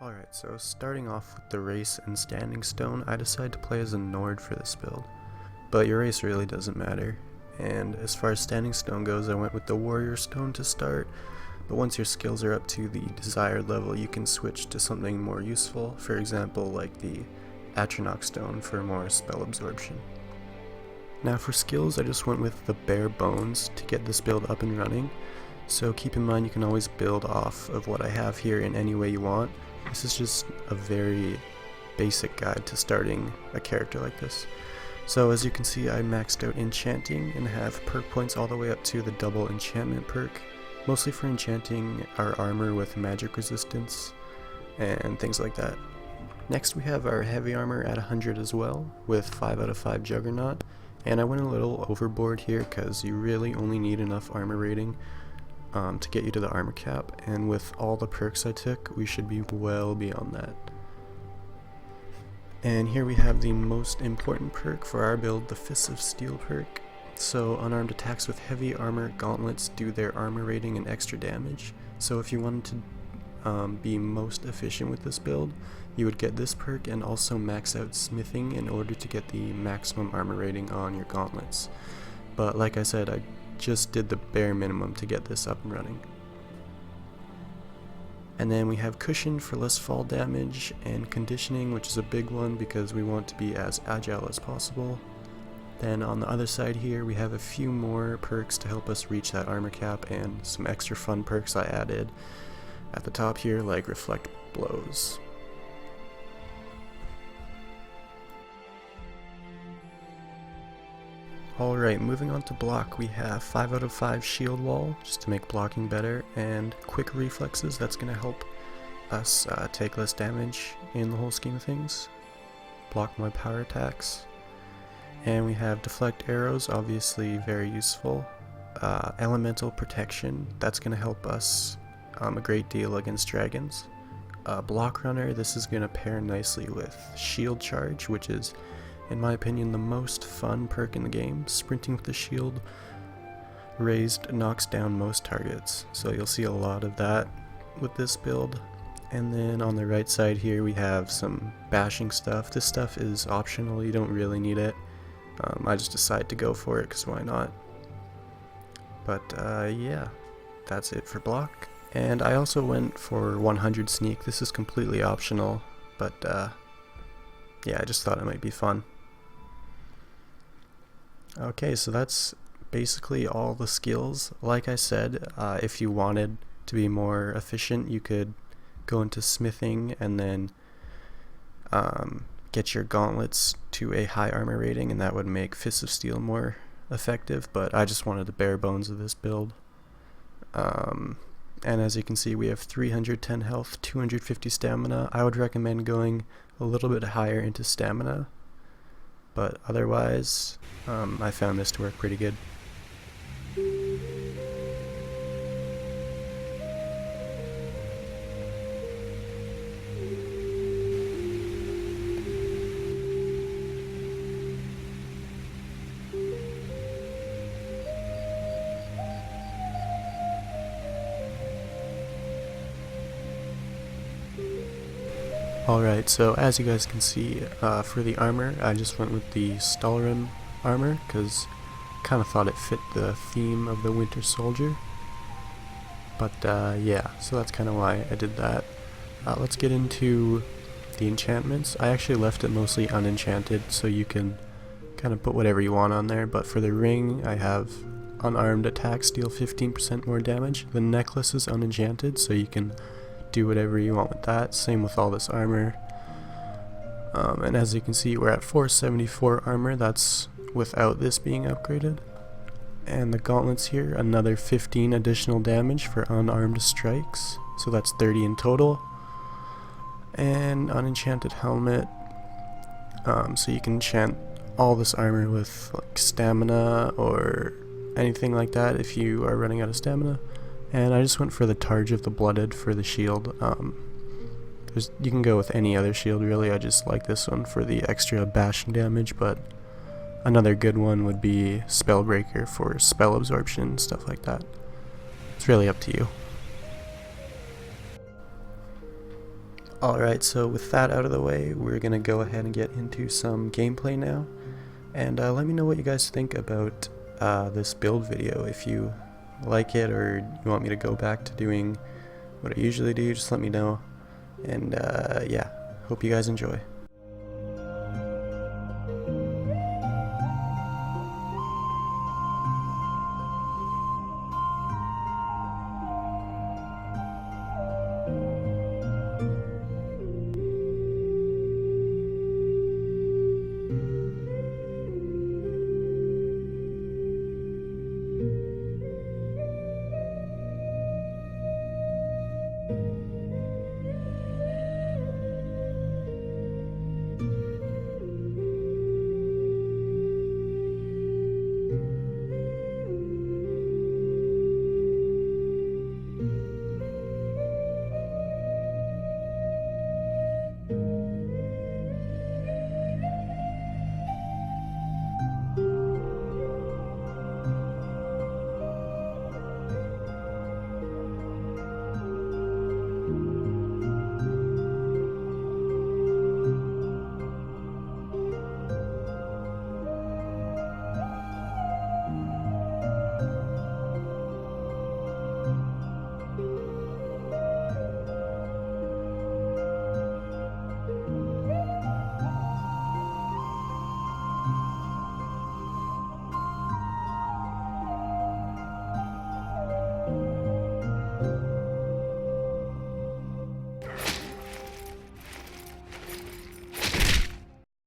Alright, so starting off with the race and standing stone, I decided to play as a Nord for this build. But your race really doesn't matter. And as far as standing stone goes, I went with the warrior stone to start. But once your skills are up to the desired level, you can switch to something more useful. For example, like the Atronach stone for more spell absorption. Now for skills, I just went with the bare bones to get this build up and running. So keep in mind you can always build off of what I have here in any way you want. This is just a very basic guide to starting a character like this. So as you can see, I maxed out enchanting and have perk points all the way up to the double enchantment perk, mostly for enchanting our armor with magic resistance and things like that. Next we have our heavy armor at 100 as well, with 5 out of 5 juggernaut, and I went a little overboard here because you really only need enough armor rating to get you to the armor cap, and with all the perks I took, we should be well beyond that. And here we have the most important perk for our build, the Fists of Steel perk. So unarmed attacks with heavy armor gauntlets do their armor rating and extra damage. So if you wanted to be most efficient with this build, you would get this perk and also max out smithing in order to get the maximum armor rating on your gauntlets. But like I said, I just did the bare minimum to get this up and running. And then we have cushion for less fall damage, and conditioning, which is a big one because we want to be as agile as possible. Then on the other side here we have a few more perks to help us reach that armor cap, and some extra fun perks I added at the top here, like reflect blows. Alright, moving on to block, we have 5 out of 5 shield wall, just to make blocking better, and quick reflexes, that's going to help us take less damage in the whole scheme of things, block more power attacks. And we have deflect arrows, obviously very useful. Elemental protection, that's going to help us a great deal against dragons. Block runner, this is going to pair nicely with shield charge, which is, in my opinion, the most fun perk in the game. Sprinting with the shield raised knocks down most targets, so you'll see a lot of that with this build. And then on the right side here we have some bashing stuff. This stuff is optional, you don't really need it. I just decided to go for it because why not. But yeah, that's it for block. And I also went for 100 sneak. This is completely optional, but yeah, I just thought it might be fun. Okay, so that's basically all the skills. Like I said, if you wanted to be more efficient, you could go into smithing and then get your gauntlets to a high armor rating, and that would make Fists of Steel more effective, but I just wanted the bare bones of this build. And as you can see, we have 310 health, 250 stamina. I would recommend going a little bit higher into stamina, but otherwise I found this to work pretty good. Alright, so as you guys can see, for the armor, I just went with the Stalrim armor, because kind of thought it fit the theme of the Winter Soldier. But yeah, so that's kind of why I did that. Let's get into the enchantments. I actually left it mostly unenchanted, so you can kind of put whatever you want on there, but for the ring, I have unarmed attacks deal 15% more damage. The necklace is unenchanted, so you can do whatever you want with that. Same with all this armor. And as you can see, we're at 474 armor. That's without this being upgraded. And the gauntlets here, another 15 additional damage for unarmed strikes, so that's 30 in total. And unenchanted helmet, so you can enchant all this armor with like stamina or anything like that if you are running out of stamina. And I just went for the Targe of the Blooded for the shield. You can go with any other shield really, I just like this one for the extra bashing damage, but another good one would be Spellbreaker for spell absorption, stuff like that. It's really up to you. Alright, so with that out of the way, we're gonna go ahead and get into some gameplay now. And let me know what you guys think about this build video. If you like it or you want me to go back to doing what I usually do, just let me know. And yeah, hope you guys enjoy.